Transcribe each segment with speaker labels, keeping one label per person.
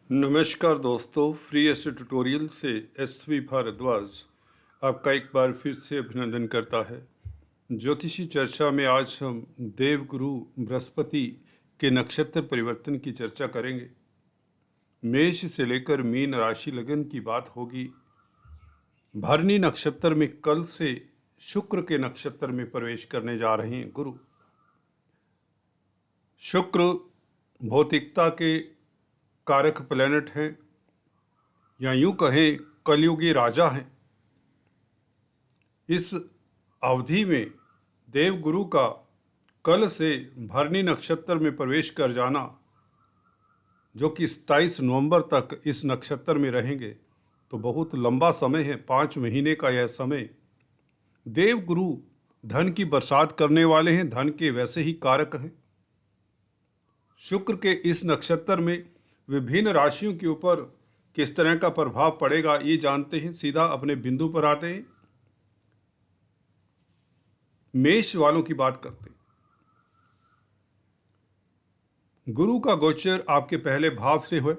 Speaker 1: नमस्कार दोस्तों, फ्री एसे ट्यूटोरियल से एसवी भारद्वाज आपका एक बार फिर से अभिनंदन करता है। ज्योतिषी चर्चा में आज हम देवगुरु बृहस्पति के नक्षत्र परिवर्तन की चर्चा करेंगे। मेष से लेकर मीन राशि लगन की बात होगी। भरणी नक्षत्र में कल से शुक्र के नक्षत्र में प्रवेश करने जा रहे हैं गुरु। शुक्र भौतिकता के कारक प्लैनेट हैं, या यूं कहें कलयुगी राजा हैं। इस अवधि में देवगुरु का कल से भरणी नक्षत्र में प्रवेश कर जाना, जो कि 27 नवंबर तक इस नक्षत्र में रहेंगे, तो बहुत लंबा समय है। 5 महीने का यह समय। देवगुरु धन की बरसात करने वाले हैं, धन के वैसे ही कारक हैं। शुक्र के इस नक्षत्र में विभिन्न राशियों के ऊपर किस तरह का प्रभाव पड़ेगा ये जानते हैं। सीधा अपने बिंदु पर आते हैं। मेष वालों की बात करते हैं। गुरु का गोचर आपके पहले भाव से हुए।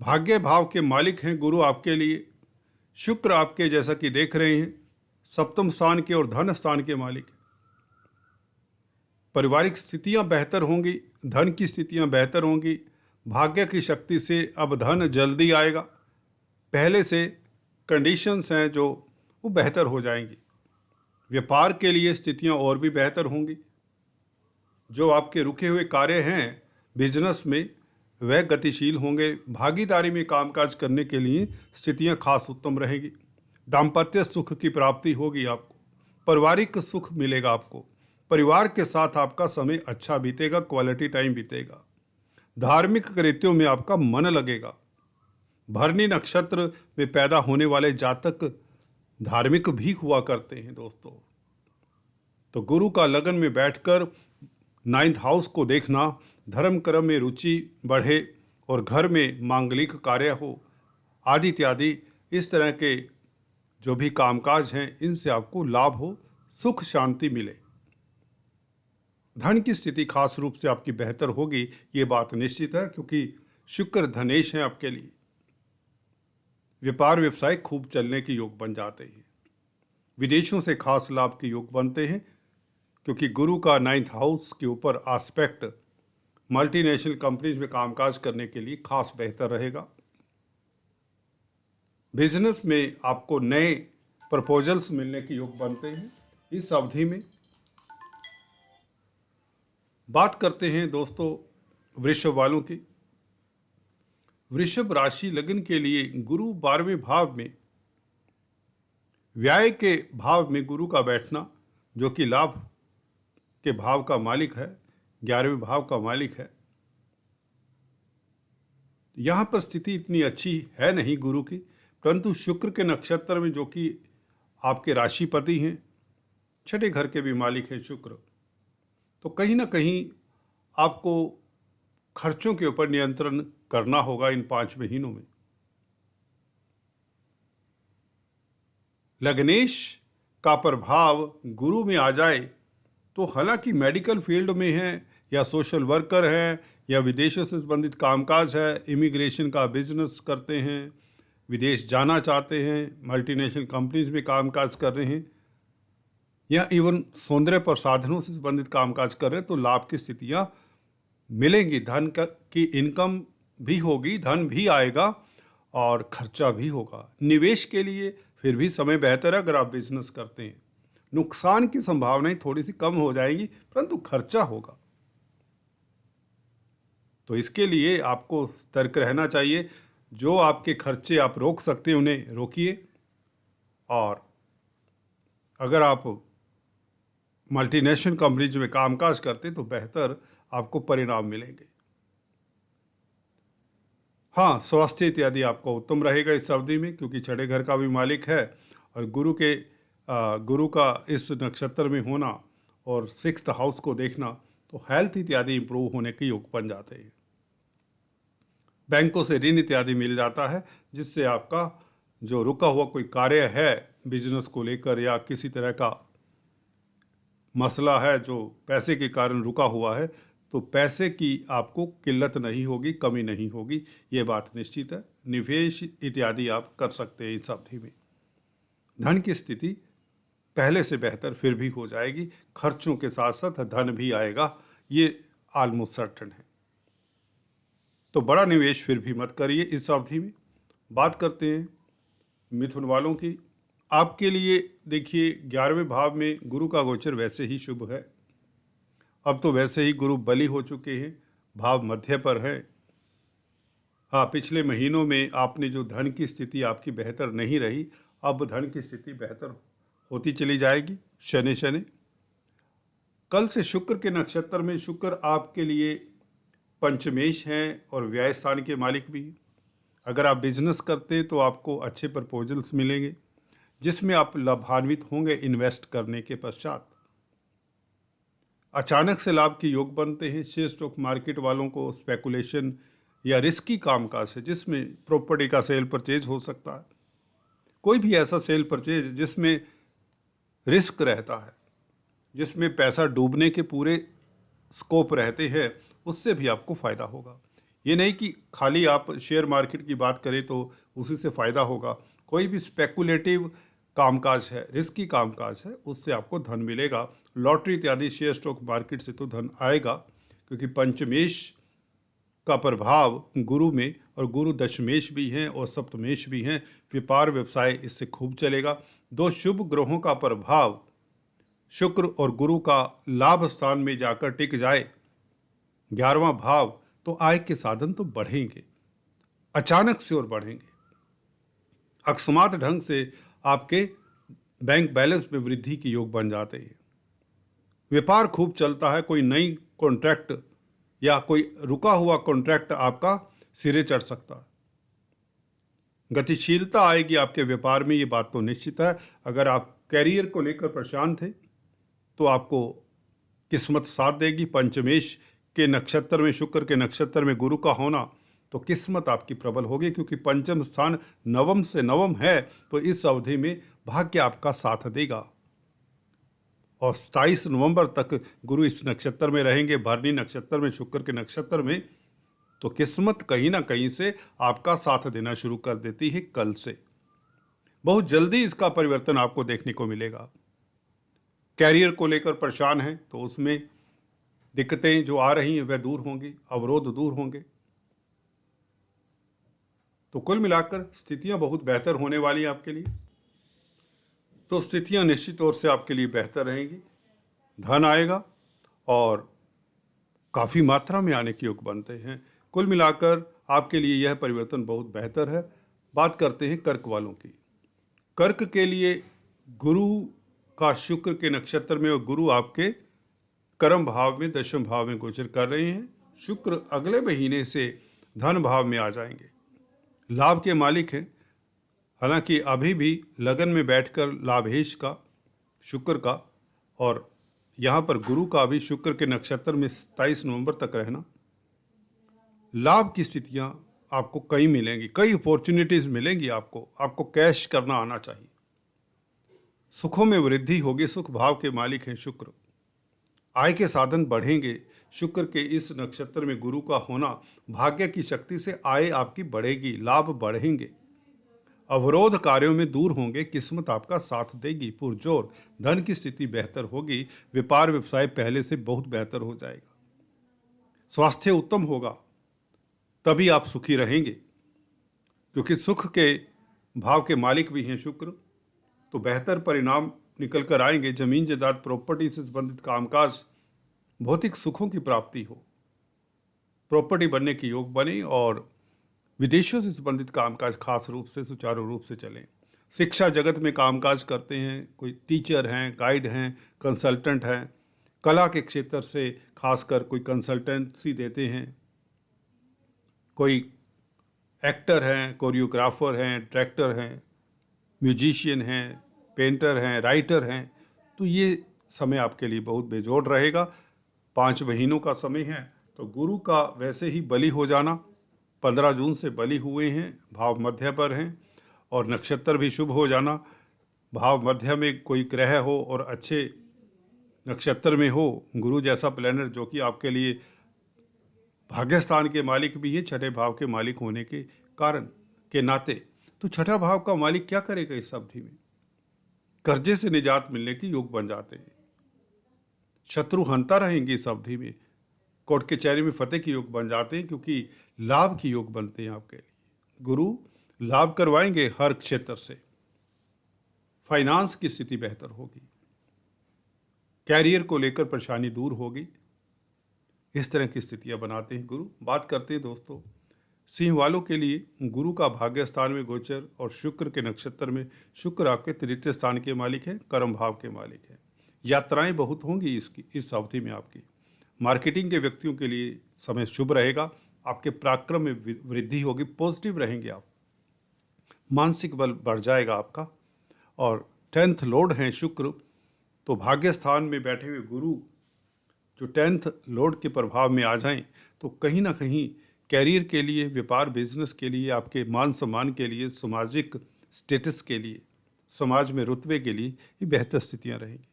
Speaker 1: भाग्य भाव के मालिक हैं गुरु आपके लिए। शुक्र आपके, जैसा कि देख रहे हैं, सप्तम स्थान के और धन स्थान के मालिक हैं। पारिवारिक स्थितियां बेहतर होंगी, धन की स्थितियां बेहतर होंगी। भाग्य की शक्ति से अब धन जल्दी आएगा। पहले से कंडीशंस हैं जो वो बेहतर हो जाएंगी। व्यापार के लिए स्थितियां और भी बेहतर होंगी। जो आपके रुके हुए कार्य हैं बिजनेस में, वह गतिशील होंगे। भागीदारी में कामकाज करने के लिए स्थितियां खास उत्तम रहेगी। दाम्पत्य सुख की प्राप्ति होगी आपको। पारिवारिक सुख मिलेगा आपको। परिवार के साथ आपका समय अच्छा बीतेगा, क्वालिटी टाइम बीतेगा। धार्मिक कृत्यों में आपका मन लगेगा। भरणी नक्षत्र में पैदा होने वाले जातक धार्मिक भी हुआ करते हैं दोस्तों। तो गुरु का लगन में बैठकर 9th हाउस को देखना, धर्म कर्म में रुचि बढ़े और घर में मांगलिक कार्य हो आदि इत्यादि, इस तरह के जो भी कामकाज हैं, इनसे आपको लाभ हो, सुख शांति मिले। धन की स्थिति खास रूप से आपकी बेहतर होगी, ये बात निश्चित है, क्योंकि शुक्र धनेश है आपके लिए। व्यापार व्यवसाय खूब चलने के योग बन जाते हैं। विदेशों से खास लाभ के योग बनते हैं, क्योंकि गुरु का 9th हाउस के ऊपर आस्पेक्ट मल्टीनेशनल कंपनीज में कामकाज करने के लिए खास बेहतर रहेगा। बिजनेस में आपको नए प्रपोजल्स मिलने के योग बनते हैं इस अवधि में। बात करते हैं दोस्तों वृषभ वालों की। वृषभ राशि लगन के लिए गुरु 12वें भाव में, व्यय के भाव में गुरु का बैठना, जो कि लाभ के भाव का मालिक है, 11वें भाव का मालिक है। यहाँ पर स्थिति इतनी अच्छी है नहीं गुरु की, परंतु शुक्र के नक्षत्र में, जो कि आपके राशिपति हैं, 6ठे घर के भी मालिक हैं शुक्र, तो कहीं ना कहीं आपको खर्चों के ऊपर नियंत्रण करना होगा इन 5 महीनों में। लग्नेश का प्रभाव गुरु में आ जाए तो, हालांकि मेडिकल फील्ड में हैं या सोशल वर्कर हैं या विदेशों से संबंधित कामकाज है, इमिग्रेशन का बिजनेस करते हैं, विदेश जाना चाहते हैं, मल्टीनेशनल कंपनीज में कामकाज कर रहे हैं, या इवन सौंदर्य प्रसाधनों से संबंधित कामकाज कर रहे हैं, तो लाभ की स्थितियां मिलेंगी। धन की इनकम भी होगी, धन भी आएगा और खर्चा भी होगा। निवेश के लिए फिर भी समय बेहतर है अगर आप बिजनेस करते हैं। नुकसान की संभावनाएं थोड़ी सी कम हो जाएंगी, परंतु खर्चा होगा। तो इसके लिए आपको सतर्क रहना चाहिए। जो आपके खर्चे आप रोक सकते हैं उन्हें रोकिए, और अगर आप मल्टीनेशनल कंपनीज में कामकाज करते तो बेहतर आपको परिणाम मिलेंगे। हाँ, स्वास्थ्य इत्यादि आपका उत्तम रहेगा इस अवधि में, क्योंकि 6ठे घर का भी मालिक है और गुरु का इस नक्षत्र में होना और 6th हाउस को देखना, तो हेल्थ इत्यादि इंप्रूव होने के योग बन जाते हैं। बैंकों से ऋण इत्यादि मिल जाता है, जिससे आपका जो रुका हुआ कोई कार्य है बिजनेस को लेकर, या किसी तरह का मसला है जो पैसे के कारण रुका हुआ है, तो पैसे की आपको किल्लत नहीं होगी, कमी नहीं होगी, ये बात निश्चित है। निवेश इत्यादि आप कर सकते हैं इस अवधि में। धन की स्थिति पहले से बेहतर फिर भी हो जाएगी, खर्चों के साथ साथ धन भी आएगा, ये ऑलमोस्ट सर्टन है। तो बड़ा निवेश फिर भी मत करिए इस अवधि में। बात करते हैं मिथुन वालों की। आपके लिए देखिए 11वें भाव में गुरु का गोचर वैसे ही शुभ है। अब तो वैसे ही गुरु बली हो चुके हैं, भाव मध्य पर है। हाँ, पिछले महीनों में आपने जो धन की स्थिति आपकी बेहतर नहीं रही, अब धन की स्थिति बेहतर होती चली जाएगी शनि शनि। कल से शुक्र के नक्षत्र में, शुक्र आपके लिए पंचमेश हैं और व्यय स्थान के मालिक भी हैं। अगर आप बिजनेस करते हैं तो आपको अच्छे प्रपोजल्स मिलेंगे जिसमें आप लाभान्वित होंगे इन्वेस्ट करने के पश्चात। अचानक से लाभ के योग बनते हैं। शेयर स्टॉक मार्केट वालों को स्पेकुलेशन या रिस्की कामकाज है जिसमें प्रॉपर्टी का सेल परचेज हो सकता है। कोई भी ऐसा सेल परचेज जिसमें रिस्क रहता है, जिसमें पैसा डूबने के पूरे स्कोप रहते हैं, उससे भी आपको फ़ायदा होगा। ये नहीं कि खाली आप शेयर मार्केट की बात करें तो उसी से फ़ायदा होगा। कोई भी स्पेकुलेटिव कामकाज है, रिस्की कामकाज है, उससे आपको धन मिलेगा। लॉटरी इत्यादि शेयर स्टॉक मार्केट से तो धन आएगा, क्योंकि पंचमेश का प्रभाव गुरु में, और गुरु दशमेश भी हैं और सप्तमेश भी हैं। व्यापार व्यवसाय इससे खूब चलेगा। दो शुभ ग्रहों का प्रभाव शुक्र और गुरु का लाभ स्थान में जाकर टिक जाए 11वां भाव, तो आय के साधन तो बढ़ेंगे, अचानक से और बढ़ेंगे। अकस्मात ढंग से आपके बैंक बैलेंस में वृद्धि के योग बन जाते हैं। व्यापार खूब चलता है। कोई नई कॉन्ट्रैक्ट या कोई रुका हुआ कॉन्ट्रैक्ट आपका सिरे चढ़ सकता है। गतिशीलता आएगी आपके व्यापार में, ये बात तो निश्चित है। अगर आप कैरियर को लेकर परेशान थे तो आपको किस्मत साथ देगी। पंचमेश के नक्षत्र में, शुक्र के नक्षत्र में गुरु का होना, तो किस्मत आपकी प्रबल होगी, क्योंकि पंचम स्थान नवम से नवम है। तो इस अवधि में भाग्य आपका साथ देगा। और 27 नवंबर तक गुरु इस नक्षत्र में रहेंगे, भरणी नक्षत्र में, शुक्र के नक्षत्र में। तो किस्मत कहीं ना कहीं से आपका साथ देना शुरू कर देती है कल से। बहुत जल्दी इसका परिवर्तन आपको देखने को मिलेगा। कैरियर को लेकर परेशान हैं तो उसमें दिक्कतें जो आ रही हैं वह दूर होंगी, अवरोध दूर होंगे। तो कुल मिलाकर स्थितियां बहुत बेहतर होने वाली हैं आपके लिए। तो स्थितियां निश्चित तौर से आपके लिए बेहतर रहेंगी। धन आएगा और काफ़ी मात्रा में आने के योग बनते हैं। कुल मिलाकर आपके लिए यह परिवर्तन बहुत बेहतर है। बात करते हैं कर्क वालों की। कर्क के लिए गुरु का शुक्र के नक्षत्र में, और गुरु आपके कर्म भाव में, दशम भाव में गोचर कर रहे हैं। शुक्र अगले महीने से धन भाव में आ जाएंगे, लाभ के मालिक हैं। हालांकि अभी भी लगन में बैठकर लाभेश का, शुक्र का, और यहाँ पर गुरु का भी शुक्र के नक्षत्र में 27 नवंबर तक रहना, लाभ की स्थितियाँ आपको कई मिलेंगी, कई अपॉर्चुनिटीज़ मिलेंगी। आपको कैश करना आना चाहिए। सुखों में वृद्धि होगी। सुख भाव के मालिक हैं शुक्र। आय के साधन बढ़ेंगे। शुक्र के इस नक्षत्र में गुरु का होना, भाग्य की शक्ति से आय आपकी बढ़ेगी, लाभ बढ़ेंगे, अवरोध कार्यों में दूर होंगे, किस्मत आपका साथ देगी पुरजोर। धन की स्थिति बेहतर होगी। व्यापार व्यवसाय पहले से बहुत बेहतर हो जाएगा। स्वास्थ्य उत्तम होगा, तभी आप सुखी रहेंगे, क्योंकि सुख के भाव के मालिक भी हैं शुक्र। तो बेहतर परिणाम निकल कर आएंगे। जमीन जायदाद, प्रॉपर्टी से संबंधित कामकाज, भौतिक सुखों की प्राप्ति हो, प्रॉपर्टी बनने के योग बने, और विदेशों से संबंधित कामकाज खास रूप से सुचारू रूप से चलें। शिक्षा जगत में कामकाज करते हैं, कोई टीचर हैं, गाइड हैं, कंसल्टेंट हैं, कला के क्षेत्र से खासकर कोई कंसल्टेंसी देते हैं, कोई एक्टर हैं, कोरियोग्राफर हैं, डायरेक्टर हैं, म्यूजिशियन हैं, पेंटर हैं, राइटर हैं, तो ये समय आपके लिए बहुत बेजोड़ रहेगा। 5 महीनों का समय है। तो गुरु का वैसे ही बलि हो जाना, 15 जून से बलि हुए हैं, भाव मध्य पर हैं, और नक्षत्र भी शुभ हो जाना। भाव मध्य में कोई ग्रह हो और अच्छे नक्षत्र में हो, गुरु जैसा प्लैनेट जो कि आपके लिए भाग्यस्थान के मालिक भी हैं छठे भाव के मालिक होने के कारण के नाते। तो छठा भाव का मालिक क्या करेगा इस अवधि में? कर्जे से निजात मिलने के योग बन जाते हैं। शत्रु हंता रहेंगे इस अवधि में। कोर्ट कचहरी में फतेह के योग बन जाते हैं, क्योंकि लाभ के योग बनते हैं आपके लिए। गुरु लाभ करवाएंगे हर क्षेत्र से। फाइनेंस की स्थिति बेहतर होगी। कैरियर को लेकर परेशानी दूर होगी। इस तरह की स्थितियां बनाते हैं गुरु। बात करते हैं दोस्तों सिंह वालों के लिए। गुरु का भाग्य स्थान में गोचर और शुक्र के नक्षत्र में। शुक्र आपके तृतीय स्थान के मालिक हैं, कर्म भाव के मालिक हैं। यात्राएं बहुत होंगी इस अवधि में आपकी। मार्केटिंग के व्यक्तियों के लिए समय शुभ रहेगा। आपके पराक्रम में वृद्धि होगी, पॉजिटिव रहेंगे आप। मानसिक बल बढ़ जाएगा आपका। और 10th लॉर्ड हैं शुक्र, तो भाग्य स्थान में बैठे हुए गुरु जो 10th लॉर्ड के प्रभाव में आ जाएं, तो कहीं ना कहीं कैरियर के लिए, व्यापार बिजनेस के लिए, आपके मान सम्मान के लिए, सामाजिक स्टेटस के लिए, समाज में रुतबे के लिए ये बेहतर स्थितियां रहेंगी।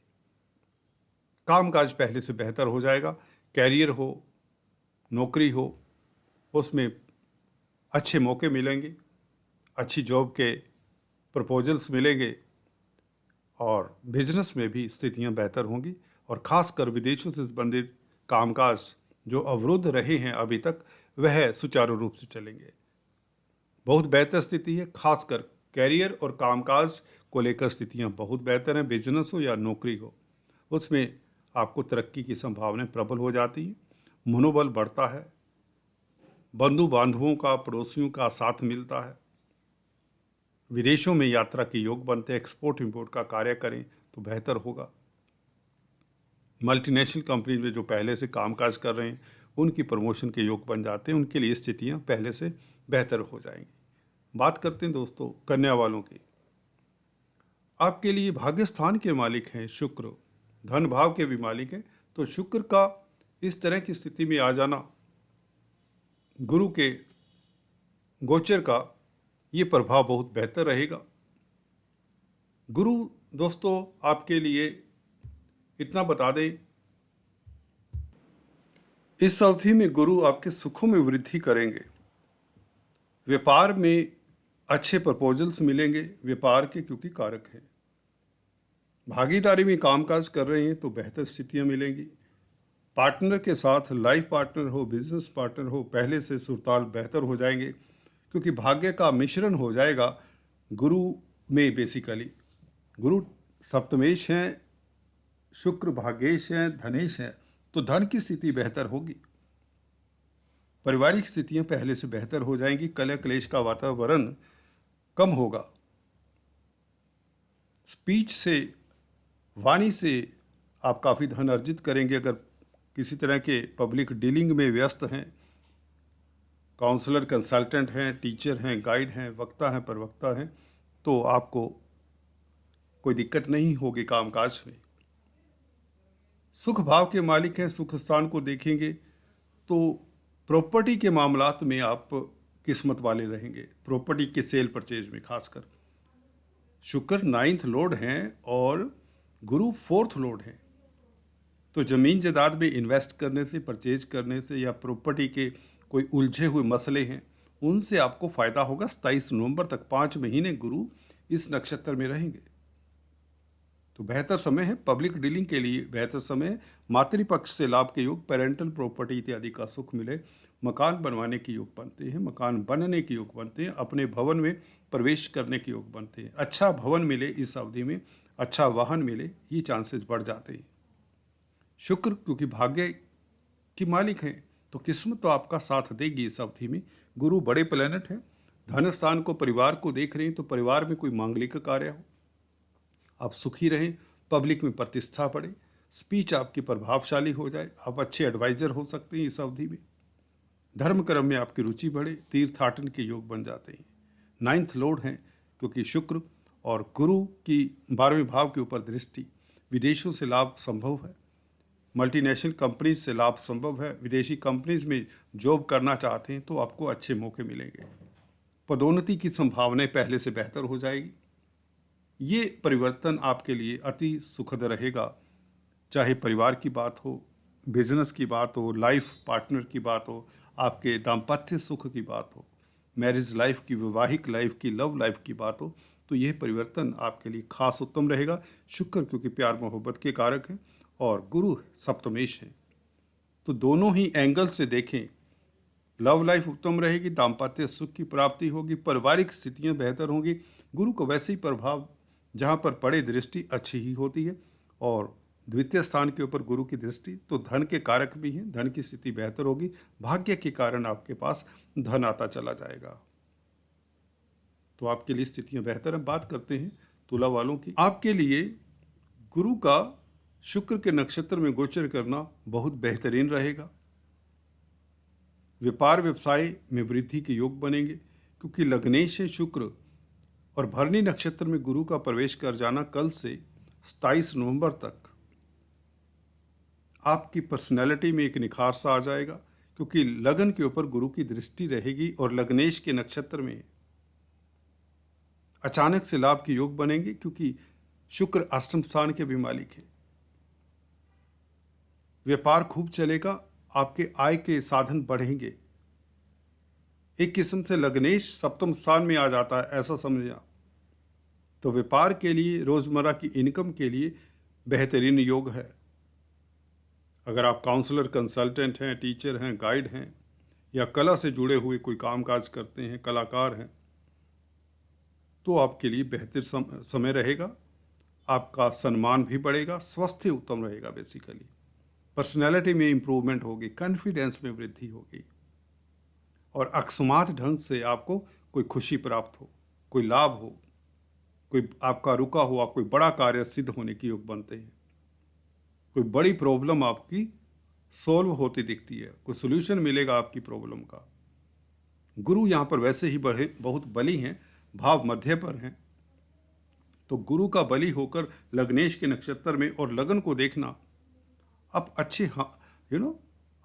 Speaker 1: कामकाज पहले से बेहतर हो जाएगा। कैरियर हो, नौकरी हो, उसमें अच्छे मौके मिलेंगे, अच्छी जॉब के प्रपोजल्स मिलेंगे और बिजनेस में भी स्थितियां बेहतर होंगी। और ख़ासकर विदेशों से संबंधित कामकाज जो अवरुद्ध रहे हैं अभी तक, वह सुचारू रूप से चलेंगे। बहुत बेहतर स्थिति है। खासकर कैरियर और कामकाज को लेकर स्थितियां बहुत बेहतर हैं। बिजनेस हो या नौकरी हो, उसमें आपको तरक्की की संभावनाएं प्रबल हो जाती हैं। मनोबल बढ़ता है। बंधु बांधवों का, पड़ोसियों का साथ मिलता है। विदेशों में यात्रा के योग बनते हैं। एक्सपोर्ट इंपोर्ट का कार्य करें तो बेहतर होगा। मल्टीनेशनल कंपनी में जो पहले से कामकाज कर रहे हैं, उनकी प्रमोशन के योग बन जाते हैं। उनके लिए स्थितियां पहले से बेहतर हो जाएंगी। बात करते हैं दोस्तों कन्या वालों की। आपके लिए भाग्य स्थान के मालिक हैं शुक्र, धन भाव के भी मालिक हैं। तो शुक्र का इस तरह की स्थिति में आ जाना, गुरु के गोचर का ये प्रभाव बहुत बेहतर रहेगा। गुरु दोस्तों आपके लिए इतना बता दें, इस अवधि में गुरु आपके सुखों में वृद्धि करेंगे। व्यापार में अच्छे प्रपोजल्स मिलेंगे व्यापार के, क्योंकि कारक हैं। भागीदारी में कामकाज कर रहे हैं तो बेहतर स्थितियां मिलेंगी। पार्टनर के साथ, लाइफ पार्टनर हो, बिजनेस पार्टनर हो, पहले से सुरताल बेहतर हो जाएंगे, क्योंकि भाग्य का मिश्रण हो जाएगा गुरु में। बेसिकली गुरु सप्तमेश हैं, शुक्र भाग्येश हैं, धनेश हैं, तो धन की स्थिति बेहतर होगी। पारिवारिक स्थितियां पहले से बेहतर हो जाएंगी। कलह क्लेश का वातावरण कम होगा। स्पीच से, वाणी से आप काफ़ी धन अर्जित करेंगे। अगर किसी तरह के पब्लिक डीलिंग में व्यस्त हैं, काउंसलर, कंसल्टेंट हैं, टीचर हैं, गाइड हैं, वक्ता हैं, प्रवक्ता हैं, तो आपको कोई दिक्कत नहीं होगी कामकाज में। सुख भाव के मालिक हैं, सुख स्थान को देखेंगे तो प्रॉपर्टी के मामलात में आप किस्मत वाले रहेंगे। प्रॉपर्टी के सेल परचेज में खासकर। शुक्र 9th लॉर्ड हैं और गुरु 4th लॉर्ड हैं, तो ज़मीन जायदाद में इन्वेस्ट करने से, परचेज करने से, या प्रॉपर्टी के कोई उलझे हुए मसले हैं, उनसे आपको फ़ायदा होगा। 27 नवंबर तक 5 महीने गुरु इस नक्षत्र में रहेंगे, तो बेहतर समय है। पब्लिक डीलिंग के लिए बेहतर समय है। मातृपक्ष से लाभ के योग, पेरेंटल प्रॉपर्टी इत्यादि का सुख मिले। मकान बनवाने के योग बनते हैं, मकान बनने के योग बनते हैं, अपने भवन में प्रवेश करने के योग बनते हैं। अच्छा भवन मिले इस अवधि में, अच्छा वाहन मिले, ये चांसेस बढ़ जाते हैं। शुक्र क्योंकि भाग्य की मालिक हैं, तो किस्मत तो आपका साथ देगी इस अवधि में। गुरु बड़े प्लैनेट हैं। धन स्थान को, परिवार को देख रहे हैं, तो परिवार में कोई मांगलिक कार्य हो, आप सुखी रहें, पब्लिक में प्रतिष्ठा बढ़े, स्पीच आपकी प्रभावशाली हो जाए, आप अच्छे एडवाइज़र हो सकते हैं इस अवधि में। धर्म कर्म में आपकी रुचि बढ़े, तीर्थाटन के योग बन जाते हैं। 9th लॉर्ड हैं, क्योंकि शुक्र और गुरु की 12वें भाव के ऊपर दृष्टि। विदेशों से लाभ संभव है। मल्टीनेशनल कंपनीज से लाभ संभव है। विदेशी कंपनीज में जॉब करना चाहते हैं तो आपको अच्छे मौके मिलेंगे। पदोन्नति की संभावनाएं पहले से बेहतर हो जाएगी। ये परिवर्तन आपके लिए अति सुखद रहेगा। चाहे परिवार की बात हो, बिजनेस की बात हो, लाइफ पार्टनर की बात हो, आपके दाम्पत्य सुख की बात हो, मैरिज लाइफ की, वैवाहिक लाइफ की, लव लाइफ की बात हो, तो यह परिवर्तन आपके लिए खास उत्तम रहेगा। शुक्र क्योंकि प्यार मोहब्बत के कारक हैं और गुरु सप्तमेश हैं, तो दोनों ही एंगल से देखें, लव लाइफ उत्तम रहेगी, दाम्पत्य सुख की प्राप्ति होगी, पारिवारिक स्थितियां बेहतर होंगी। गुरु को वैसे ही प्रभाव जहां पर पड़े दृष्टि अच्छी ही होती है, और द्वितीय स्थान के ऊपर गुरु की दृष्टि तो धन के कारक भी हैं, धन की स्थिति बेहतर होगी, भाग्य के कारण आपके पास धन आता चला जाएगा। तो आपके लिए स्थितियां बेहतर हैं। बात करते हैं तुला वालों की। आपके लिए गुरु का शुक्र के नक्षत्र में गोचर करना बहुत बेहतरीन रहेगा। व्यापार व्यवसाय में वृद्धि के योग बनेंगे, क्योंकि लग्नेश है शुक्र और भरणी नक्षत्र में गुरु का प्रवेश कर जाना कल से 27 नवंबर तक आपकी पर्सनैलिटी में एक निखार सा आ जाएगा, क्योंकि लगन के ऊपर गुरु की दृष्टि रहेगी और लग्नेश के नक्षत्र में अचानक से लाभ के योग बनेंगे, क्योंकि शुक्र अष्टम स्थान के भी मालिक है। व्यापार खूब चलेगा, आपके आय के साधन बढ़ेंगे। एक किस्म से लग्नेश सप्तम स्थान में आ जाता है, ऐसा समझिए। तो व्यापार के लिए, रोजमर्रा की इनकम के लिए बेहतरीन योग है। अगर आप काउंसलर, कंसल्टेंट हैं, टीचर हैं, गाइड हैं, या कला से जुड़े हुए कोई कामकाज करते हैं, कलाकार हैं, तो आपके लिए बेहतर समय रहेगा। आपका सम्मान भी बढ़ेगा, स्वास्थ्य उत्तम रहेगा। बेसिकली पर्सनैलिटी में इंप्रूवमेंट होगी, कॉन्फिडेंस में वृद्धि होगी, और अकस्मात ढंग से आपको कोई खुशी प्राप्त हो, कोई लाभ हो, कोई आपका रुका हुआ कोई बड़ा कार्य सिद्ध होने के योग बनते हैं। कोई बड़ी प्रॉब्लम आपकी सॉल्व होती दिखती है, कोई सोल्यूशन मिलेगा आपकी प्रॉब्लम का। गुरु यहाँ पर वैसे ही बहुत बली हैं, भाव मध्य पर हैं, तो गुरु का बली होकर लग्नेश के नक्षत्र में और लगन को देखना, आप अच्छे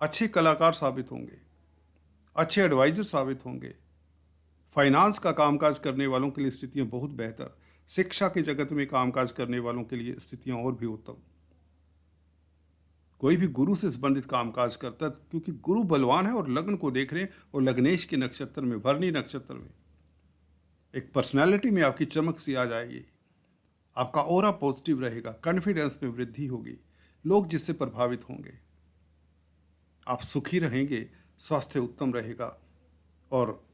Speaker 1: अच्छे कलाकार साबित होंगे, अच्छे एडवाइजर साबित होंगे। फाइनेंस का कामकाज करने वालों के लिए स्थितियां बहुत बेहतर, शिक्षा के जगत में कामकाज करने वालों के लिए स्थितियां और भी उत्तम। कोई भी गुरु से संबंधित कामकाज करता है, क्योंकि गुरु बलवान है और लग्न को देख रहे हैं, और लग्नेश के नक्षत्र में, भरणी नक्षत्र में, एक पर्सनालिटी में आपकी चमक सी आ जाएगी, आपका ऑरा पॉजिटिव रहेगा, कॉन्फिडेंस में वृद्धि होगी, लोग जिससे प्रभावित होंगे, आप सुखी रहेंगे, स्वास्थ्य उत्तम रहेगा, और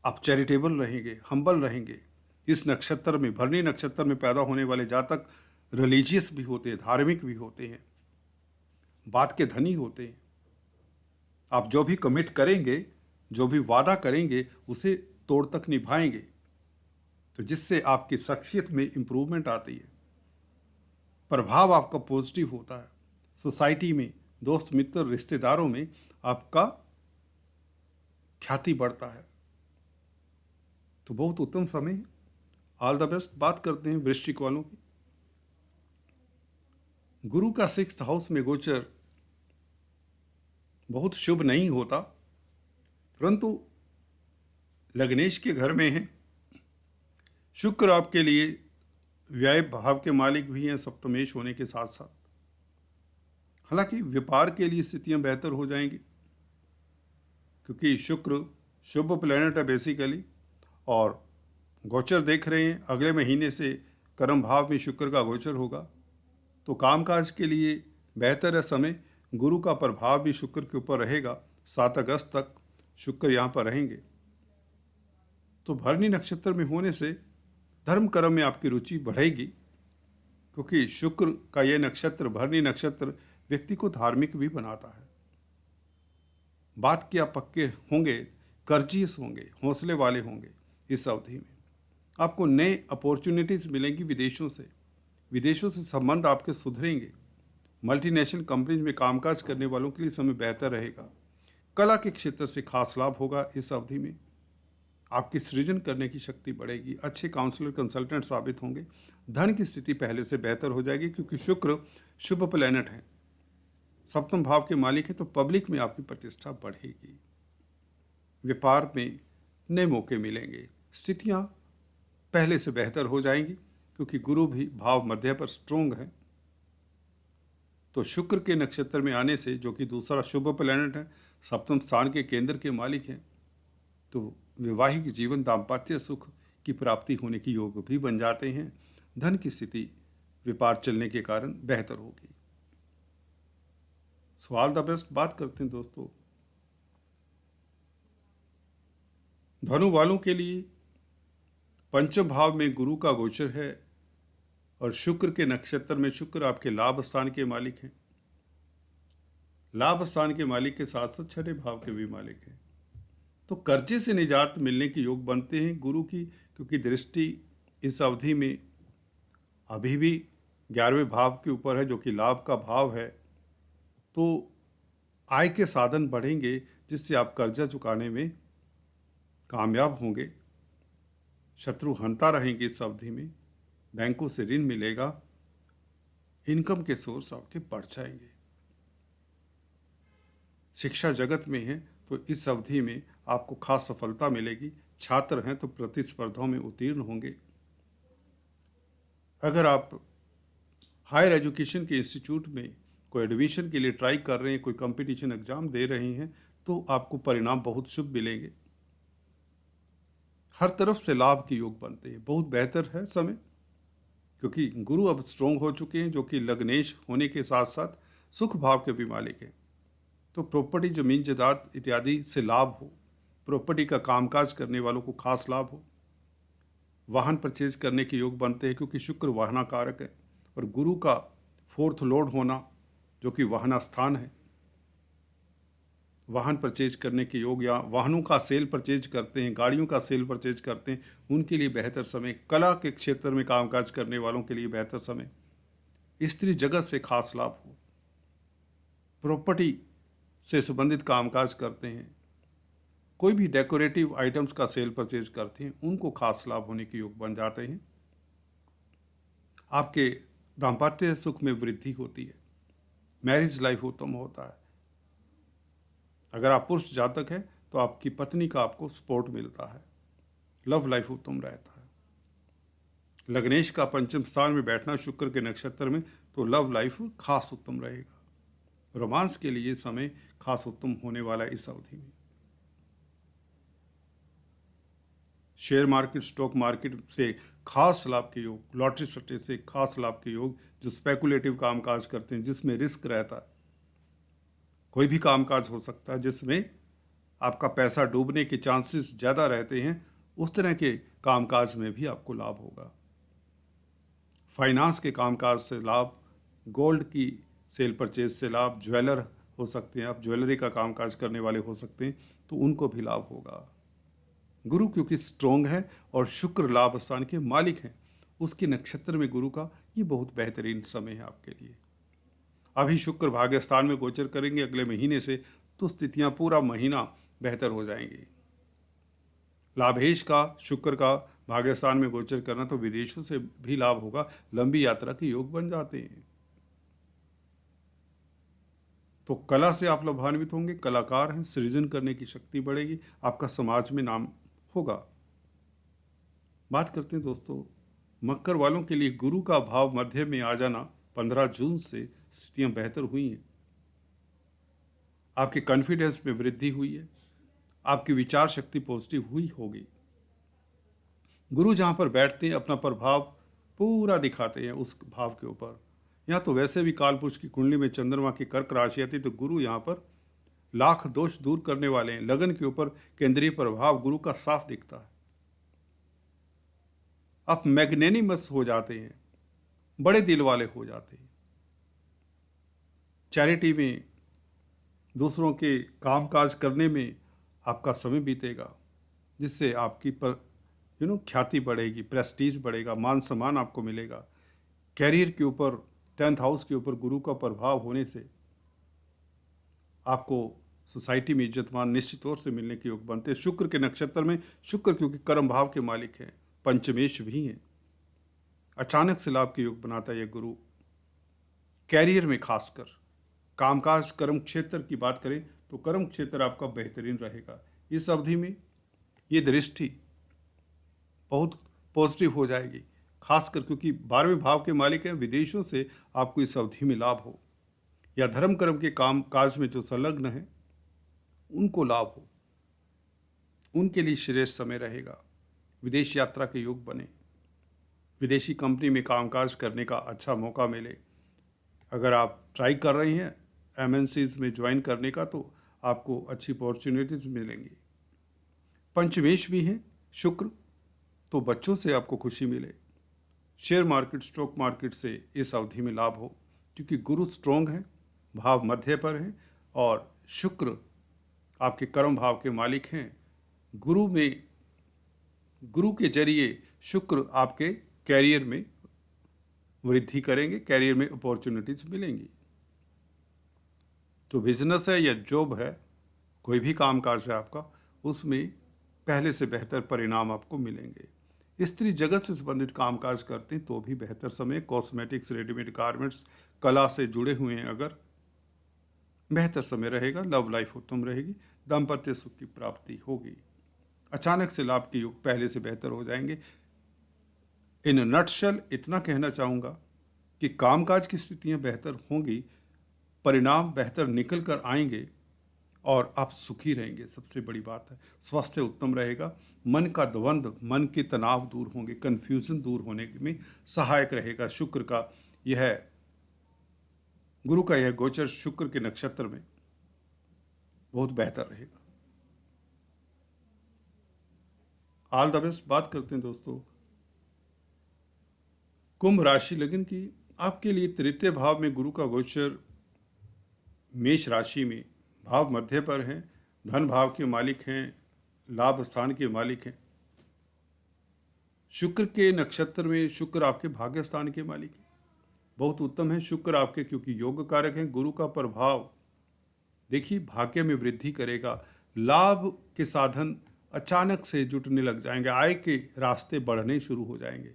Speaker 1: आप चैरिटेबल रहेंगे, हम्बल रहेंगे। इस नक्षत्र में, भरणी नक्षत्र में पैदा होने वाले जातक रिलीजियस भी होते हैं, धार्मिक भी होते हैं, बात के धनी होते हैं। आप जो भी कमिट करेंगे, जो भी वादा करेंगे, उसे तोड़ तक निभाएंगे, तो जिससे आपकी शख्सियत में इंप्रूवमेंट आती है, प्रभाव आपका पॉजिटिव होता है, सोसाइटी में, दोस्त मित्र, रिश्तेदारों में आपका ख्याति बढ़ता है। तो बहुत उत्तम समय है, ऑल द बेस्ट। बात करते हैं वृश्चिक वालों की। गुरु का 6th हाउस में गोचर बहुत शुभ नहीं होता, परंतु लग्नेश के घर में है। शुक्र आपके लिए व्यय भाव के मालिक भी हैं, सप्तमेश होने के साथ साथ। हालांकि व्यापार के लिए स्थितियां बेहतर हो जाएंगी, क्योंकि शुक्र शुभ प्लैनेट है बेसिकली, और गोचर देख रहे हैं, अगले महीने से कर्म भाव में शुक्र का गोचर होगा, तो कामकाज के लिए बेहतर है समय। गुरु का प्रभाव भी शुक्र के ऊपर रहेगा, 7 अगस्त तक शुक्र यहाँ पर रहेंगे। तो भरणी नक्षत्र में होने से धर्म कर्म में आपकी रुचि बढ़ेगी, क्योंकि शुक्र का यह नक्षत्र, भरणी नक्षत्र, व्यक्ति को धार्मिक भी बनाता है। बात के आप पक्के होंगे, कर्जियस होंगे, हौसले वाले होंगे। इस अवधि में आपको नए अपॉर्चुनिटीज़ मिलेंगी विदेशों से संबंध आपके सुधरेंगे। मल्टीनेशनल कंपनीज में कामकाज करने वालों के लिए समय बेहतर रहेगा। कला के क्षेत्र से खास लाभ होगा। इस अवधि में आपकी सृजन करने की शक्ति बढ़ेगी, अच्छे काउंसलर, कंसल्टेंट साबित होंगे। धन की स्थिति पहले से बेहतर हो जाएगी, क्योंकि शुक्र शुभ प्लैनेट है, सप्तम भाव के मालिक है, तो पब्लिक में आपकी प्रतिष्ठा बढ़ेगी। व्यापार में नए मौके मिलेंगे, स्थितियां पहले से बेहतर हो जाएंगी, क्योंकि गुरु भी भाव मध्य पर स्ट्रोंग है। तो शुक्र के नक्षत्र में आने से, जो कि दूसरा शुभ प्लैनेट है, सप्तम स्थान के केंद्र के मालिक हैं, तो वैवाहिक जीवन दाम्पत्य सुख की प्राप्ति होने की योग भी बन जाते हैं। धन की स्थिति व्यापार चलने के कारण बेहतर होगी। So all the best. बात करते हैं दोस्तों धनु वालों के लिए। पंचम भाव में गुरु का गोचर है और शुक्र के नक्षत्र में शुक्र आपके लाभ स्थान के मालिक हैं। लाभ स्थान के मालिक के साथ साथ छठे भाव के भी मालिक हैं, तो कर्जे से निजात मिलने के योग बनते हैं गुरु की, क्योंकि दृष्टि इस अवधि में अभी भी 11वें भाव के ऊपर है जो कि लाभ का भाव है। तो आय के साधन बढ़ेंगे जिससे आप कर्जा चुकाने में कामयाब होंगे। शत्रु हंता रहेंगे इस अवधि में, बैंकों से ऋण मिलेगा, इनकम के सोर्स आपके बढ़ जाएंगे। शिक्षा जगत में हैं तो इस अवधि में आपको खास सफलता मिलेगी। छात्र हैं तो प्रतिस्पर्धाओं में उत्तीर्ण होंगे। अगर आप हायर एजुकेशन के इंस्टीट्यूट में कोई एडमिशन के लिए ट्राई कर रहे हैं, कोई कंपटीशन एग्जाम दे रहे हैं, तो आपको परिणाम बहुत शुभ मिलेंगे। हर तरफ से लाभ के योग बनते हैं। बहुत बेहतर है समय, क्योंकि गुरु अब स्ट्रोंग हो चुके हैं जो कि लग्नेश होने के साथ साथ सुख भाव के भी मालिक हैं। तो प्रॉपर्टी, जमीन जायदाद इत्यादि से लाभ हो, प्रॉपर्टी का कामकाज करने वालों को खास लाभ हो, वाहन परचेज करने के योग बनते हैं क्योंकि शुक्र वाहनाकारक है और गुरु का फोर्थ लॉर्ड होना जो कि वाहना स्थान है, वाहन परचेज करने के योग या वाहनों का सेल परचेज करते हैं, गाड़ियों का सेल परचेज करते हैं, उनके लिए बेहतर समय। कला के क्षेत्र में कामकाज करने वालों के लिए बेहतर समय। स्त्री जगत से खास लाभ हो, प्रॉपर्टी से संबंधित कामकाज करते हैं, कोई भी डेकोरेटिव आइटम्स का सेल परचेज करते हैं, उनको खास लाभ होने के योग बन जाते हैं। आपके दाम्पत्य सुख में वृद्धि होती है, मैरिज लाइफ उत्तम होता है। अगर आप पुरुष जातक हैं तो आपकी पत्नी का आपको सपोर्ट मिलता है, लव लाइफ उत्तम रहता है। लग्नेश का पंचम स्थान में बैठना शुक्र के नक्षत्र में, तो लव लाइफ खास उत्तम रहेगा। रोमांस के लिए समय खास उत्तम होने वाला है इस अवधि में। शेयर मार्केट, स्टॉक मार्केट से खास लाभ के योग, लॉटरी सट्टे से खास लाभ के योग, जो स्पेकुलेटिव कामकाज करते हैं जिसमें रिस्क रहता है, कोई भी कामकाज हो सकता है जिसमें आपका पैसा डूबने के चांसेस ज़्यादा रहते हैं, उस तरह के कामकाज में भी आपको लाभ होगा। फाइनेंस के कामकाज से लाभ, गोल्ड की सेल परचेज से लाभ, ज्वेलर हो सकते हैं, आप ज्वेलरी का कामकाज करने वाले हो सकते हैं, तो उनको भी लाभ होगा। गुरु क्योंकि स्ट्रोंग है और शुक्र लाभ स्थान के मालिक हैं, उसके नक्षत्र में गुरु का ये बहुत बेहतरीन समय है आपके लिए। अभी शुक्र भाग्य स्थान में गोचर करेंगे अगले महीने से, तो स्थितियां पूरा महीना बेहतर हो जाएंगी। लाभेश का शुक्र का भाग्य स्थान में गोचर करना, तो विदेशों से भी लाभ होगा, लंबी यात्रा के योग बन जाते हैं। तो कला से आप लाभान्वित होंगे, कलाकार हैं, सृजन करने की शक्ति बढ़ेगी, आपका समाज में नाम होगा। बात करते हैं दोस्तों मकर वालों के लिए। गुरु का भाव मध्य में आ जाना 15 जून से स्थितियां बेहतर हुई हैं। आपके कॉन्फिडेंस में वृद्धि हुई है, आपकी विचार शक्ति पॉजिटिव हुई होगी। गुरु जहां पर बैठते हैं अपना प्रभाव पूरा दिखाते हैं उस भाव के ऊपर। यहाँ तो वैसे भी कालपुरुष की कुंडली में चंद्रमा की कर्क राशि आती, तो गुरु यहाँ पर लाख दोष दूर करने वाले हैं। लगन के ऊपर केंद्रीय प्रभाव गुरु का साफ दिखता है। आप मैग्नेनिमस हो जाते हैं, बड़े दिल वाले हो जाते हैं। चैरिटी में, दूसरों के कामकाज करने में आपका समय बीतेगा, जिससे आपकी ख्याति बढ़ेगी, प्रेस्टीज बढ़ेगा, मान सम्मान आपको मिलेगा। कैरियर के ऊपर 10th हाउस के ऊपर गुरु का प्रभाव होने से आपको सोसाइटी में इज्जत मान निश्चित तौर से मिलने के योग बनते हैं। शुक्र के नक्षत्र में, शुक्र क्योंकि कर्म भाव के मालिक हैं, पंचमेश भी हैं, अचानक से लाभ के योग बनाता है यह गुरु। कैरियर में खासकर कामकाज, कर्म क्षेत्र की बात करें तो कर्म क्षेत्र आपका बेहतरीन रहेगा। इस अवधि में ये दृष्टि बहुत पॉजिटिव हो जाएगी, खासकर क्योंकि 12वें भाव के मालिक हैं। विदेशों से आपको इस अवधि में लाभ हो, या धर्म कर्म के काम काज में जो संलग्न है उनको लाभ हो, उनके लिए श्रेष्ठ समय रहेगा। विदेश यात्रा के योग बने, विदेशी कंपनी में कामकाज करने का अच्छा मौका मिले। अगर आप ट्राई कर रहे हैं एमएनसीज में ज्वाइन करने का, तो आपको अच्छी अपॉर्चुनिटीज मिलेंगी। पंचमेश भी है शुक्र, तो बच्चों से आपको खुशी मिले। शेयर मार्केट, स्टॉक मार्केट से इस अवधि में लाभ हो, क्योंकि गुरु स्ट्रोंग है, भाव मध्य पर है और शुक्र आपके कर्म भाव के मालिक हैं। गुरु के जरिए शुक्र आपके कैरियर में वृद्धि करेंगे, कैरियर में अपॉर्चुनिटीज मिलेंगी। तो बिजनेस है या जॉब है, कोई भी कामकाज है आपका, उसमें पहले से बेहतर परिणाम आपको मिलेंगे। स्त्री जगत से संबंधित कामकाज करते हैं तो भी बेहतर समय। कॉस्मेटिक्स, रेडीमेड गारमेंट्स, कला से जुड़े हुए हैं अगर, बेहतर समय रहेगा। लव लाइफ उत्तम रहेगी, दाम्पत्य सुख की प्राप्ति होगी। अचानक से लाभ के योग पहले से बेहतर हो जाएंगे। इन नटशल इतना कहना चाहूँगा कि कामकाज की स्थितियाँ बेहतर होंगी, परिणाम बेहतर निकल कर आएंगे और आप सुखी रहेंगे। सबसे बड़ी बात है, स्वास्थ्य उत्तम रहेगा। मन का द्वंद्व, मन के तनाव दूर होंगे, कन्फ्यूजन दूर होने में सहायक रहेगा। शुक्र का यह, गुरु का यह गोचर शुक्र के नक्षत्र में बहुत बेहतर रहेगा। All the best. बात करते हैं दोस्तों कुंभ राशि लगन की। आपके लिए तृतीय भाव में गुरु का गोचर मेष राशि में, भाव मध्य पर हैं, धन भाव के मालिक हैं, लाभ स्थान के मालिक हैं। शुक्र के नक्षत्र में शुक्र आपके भाग्य स्थान के मालिक हैं, बहुत उत्तम है शुक्र आपके, क्योंकि योग कारक हैं। गुरु का प्रभाव देखिए भाग्य में वृद्धि करेगा। लाभ के साधन अचानक से जुटने लग जाएंगे, आय के रास्ते बढ़ने शुरू हो जाएंगे,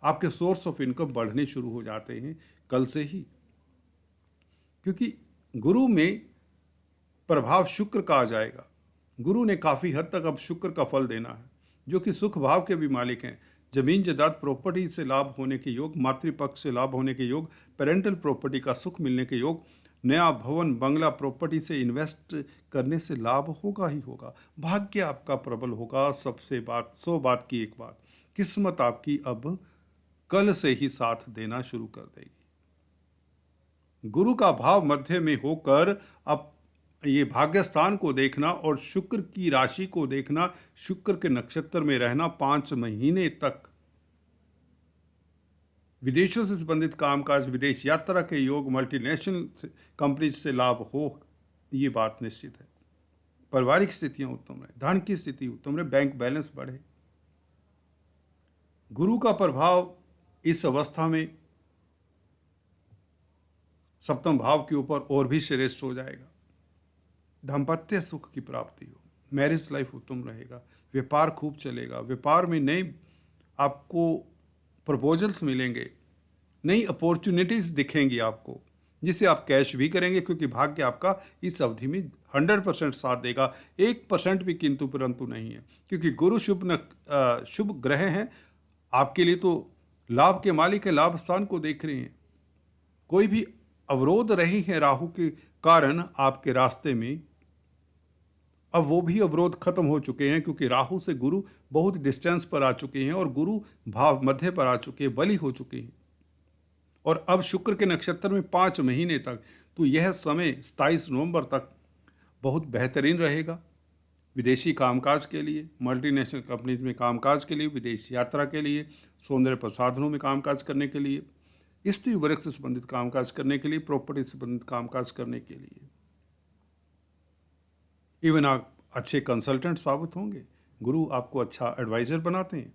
Speaker 1: आपके सोर्स ऑफ इनकम बढ़ने शुरू हो जाते हैं कल से ही, क्योंकि गुरु में प्रभाव शुक्र का आ जाएगा। गुरु ने काफ़ी हद तक अब शुक्र का फल देना है, जो कि सुख भाव के भी मालिक हैं। जमीन जायदाद प्रॉपर्टी से लाभ होने के योग, मातृपक्ष से लाभ होने के योग, पेरेंटल प्रॉपर्टी का सुख मिलने के योग, नया भवन बंगला प्रॉपर्टी से इन्वेस्ट करने से लाभ होगा ही होगा। भाग्य आपका प्रबल होगा। सबसे बात, 100 बात की एक बात, किस्मत आपकी अब कल से ही साथ देना शुरू कर देगी। गुरु का भाव मध्य में होकर अब ये भाग्य स्थान को देखना और शुक्र की राशि को देखना, शुक्र के नक्षत्र में रहना 5 महीने तक, विदेशों से संबंधित कामकाज, विदेश यात्रा के योग, मल्टीनेशनल कंपनी से लाभ हो, ये बात निश्चित है। पारिवारिक स्थितियां उत्तम रहे, धन की स्थिति उत्तम रहे, बैंक बैलेंस बढ़े। गुरु का प्रभाव इस अवस्था में सप्तम भाव के ऊपर और भी श्रेष्ठ हो जाएगा। दाम्पत्य सुख की प्राप्ति हो, मैरिज लाइफ उत्तम रहेगा, व्यापार खूब चलेगा। व्यापार में नए आपको प्रपोजल्स मिलेंगे, नई अपॉर्चुनिटीज़ दिखेंगी आपको, जिसे आप कैश भी करेंगे, क्योंकि भाग्य आपका इस अवधि में 100% साथ देगा। 1% भी किंतु परंतु नहीं है, क्योंकि गुरु शुभ ग्रह हैं आपके लिए, तो लाभ के मालिक है, लाभ स्थान को देख रहे हैं। कोई भी अवरोध रही है राहु के कारण आपके रास्ते में, अब वो भी अवरोध खत्म हो चुके हैं, क्योंकि राहु से गुरु बहुत डिस्टेंस पर आ चुके हैं और गुरु भाव मध्य पर आ चुके हैं, बली हो चुके हैं। और अब शुक्र के नक्षत्र में 5 महीने तक, तो यह समय 27 नवंबर तक बहुत बेहतरीन रहेगा विदेशी कामकाज के लिए, मल्टीनेशनल कंपनीज में कामकाज के लिए, विदेश यात्रा के लिए, सौंदर्य प्रसाधनों में कामकाज करने के लिए, स्त्री वर्ग से संबंधित कामकाज करने के लिए, प्रॉपर्टी से संबंधित कामकाज करने के लिए। इवन आप अच्छे कंसल्टेंट साबित होंगे। गुरु आपको अच्छा एडवाइजर बनाते हैं,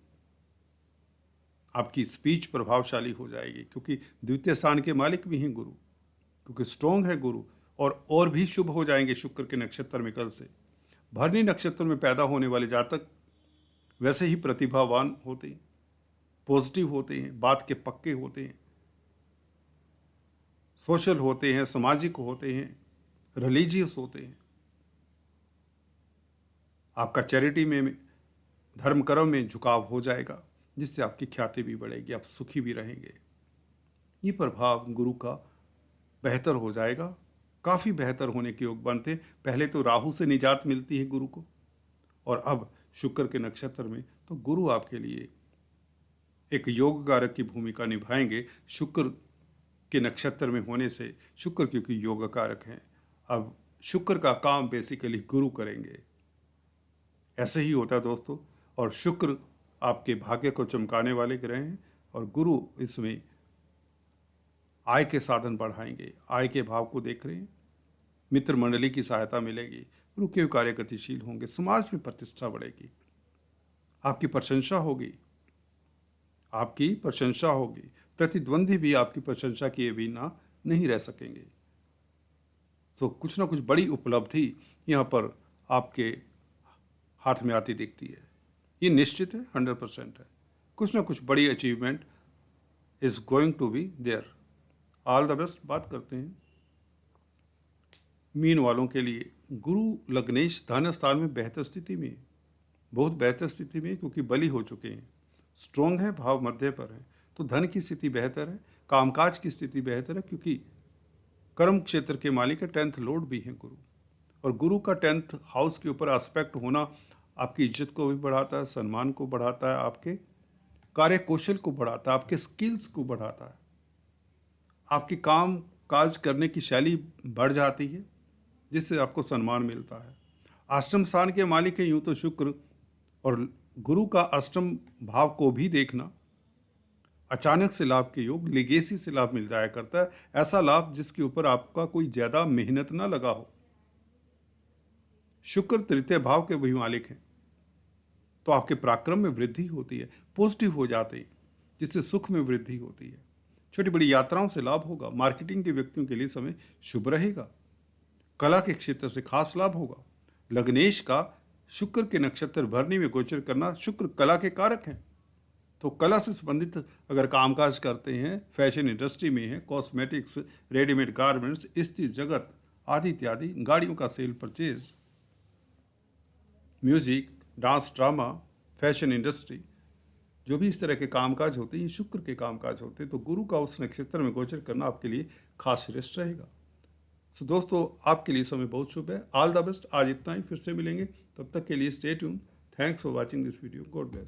Speaker 1: आपकी स्पीच प्रभावशाली हो जाएगी, क्योंकि द्वितीय स्थान के मालिक भी हैं गुरु, क्योंकि स्ट्रॉन्ग है गुरु। और भी शुभ हो जाएंगे शुक्र के नक्षत्र में कल से। भरणी नक्षत्र में पैदा होने वाले जातक वैसे ही प्रतिभावान होते हैं, पॉजिटिव होते हैं, बात के पक्के होते हैं, सोशल होते हैं, सामाजिक होते हैं, रिलीजियस होते हैं। आपका चैरिटी में, धर्म कर्म में झुकाव हो जाएगा, जिससे आपकी ख्याति भी बढ़ेगी, आप सुखी भी रहेंगे। ये प्रभाव गुरु का बेहतर हो जाएगा काफ़ी बेहतर होने के योग बनते हैं। पहले तो राहु से निजात मिलती है गुरु को, और अब शुक्र के नक्षत्र में तो गुरु आपके लिए एक योग कारक की भूमिका निभाएंगे। शुक्र के नक्षत्र में होने से, शुक्र क्योंकि योग कारक हैं, अब शुक्र का काम बेसिकली गुरु करेंगे। ऐसे ही होता है दोस्तों। और शुक्र आपके भाग्य को चमकाने वाले ग्रह हैं, और गुरु इसमें आय के साधन बढ़ाएंगे। आय के भाव को देख रहे हैं, मित्र मंडली की सहायता मिलेगी, रुके हुए कार्य गतिशील होंगे, समाज में प्रतिष्ठा बढ़ेगी, आपकी प्रशंसा होगी, आपकी प्रशंसा होगी। प्रतिद्वंदी भी आपकी प्रशंसा किए बिना नहीं रह सकेंगे। तो कुछ ना कुछ बड़ी उपलब्धि यहाँ पर आपके हाथ में आती दिखती है। ये निश्चित है, 100% है। कुछ ना कुछ बड़ी achievement is going to be there. All the best. बात करते हैं मीन वालों के लिए। गुरु लग्नेश धन स्थान में बेहतर स्थिति में, बहुत बेहतर स्थिति में, क्योंकि बली हो चुके हैं, स्ट्रोंग है, भाव मध्य पर है, तो धन की स्थिति बेहतर है, कामकाज की स्थिति बेहतर है, क्योंकि कर्म क्षेत्र के मालिक है, 10th लॉर्ड भी हैं गुरु। और गुरु का 10th हाउस के ऊपर एस्पेक्ट होना आपकी इज्जत को भी बढ़ाता है, सम्मान को बढ़ाता है, आपके कार्य कौशल को बढ़ाता है, आपके स्किल्स को बढ़ाता है, आपकी काम काज करने की शैली बढ़ जाती है, जिससे आपको सम्मान मिलता है। अष्टम स्थान के मालिक है यूं तो शुक्र, और गुरु का अष्टम भाव को भी देखना, अचानक से लाभ के योग, लिगेसी से लाभ मिल जाया करता है, ऐसा लाभ जिसके ऊपर आपका कोई ज्यादा मेहनत ना लगा हो। शुक्र तृतीय भाव के भी मालिक हैं, तो आपके पराक्रम में वृद्धि होती है, पॉजिटिव हो जाते हैं, जिससे सुख में वृद्धि होती है। छोटी बड़ी यात्राओं से लाभ होगा। मार्केटिंग के व्यक्तियों के लिए समय शुभ रहेगा। कला के क्षेत्र से खास लाभ होगा। लग्नेश का शुक्र के नक्षत्र भरनी में गोचर करना, शुक्र कला के कारक हैं, तो कला से संबंधित अगर कामकाज करते हैं, फैशन इंडस्ट्री में है, कॉस्मेटिक्स, रेडीमेड गारमेंट्स, स्त्री जगत आदि इत्यादि, गाड़ियों का cell purchase, music, dance, drama, fashion industry, जो भी इस तरह के कामकाज होते हैं, ये शुक्र के कामकाज होते हैं, तो गुरु का उस नक्षत्र में गोचर करना आपके लिए खास श्रेष्ठ रहेगा। सो दोस्तों, आपके लिए समय बहुत शुभ है। All the best. आज इतना ही, फिर से मिलेंगे, तब तक के लिए stay tune. Thanks for watching this video. God bless.